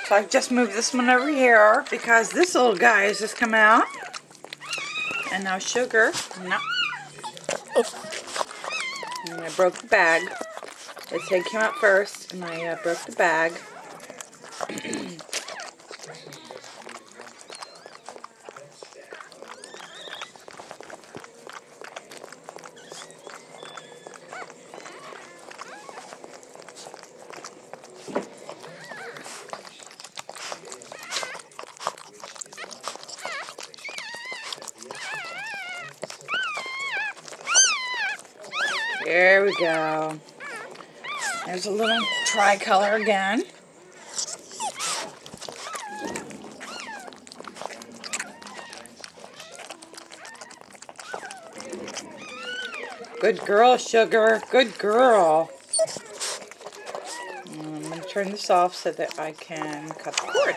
So I've just moved this one over here because this little guy has just come out. And now sugar. No. And I broke the bag. Its head came out first, and I broke the bag. There we go. There's a little tricolor again. Good girl, Sugar. Good girl. I'm going to turn this off so that I can cut the cord.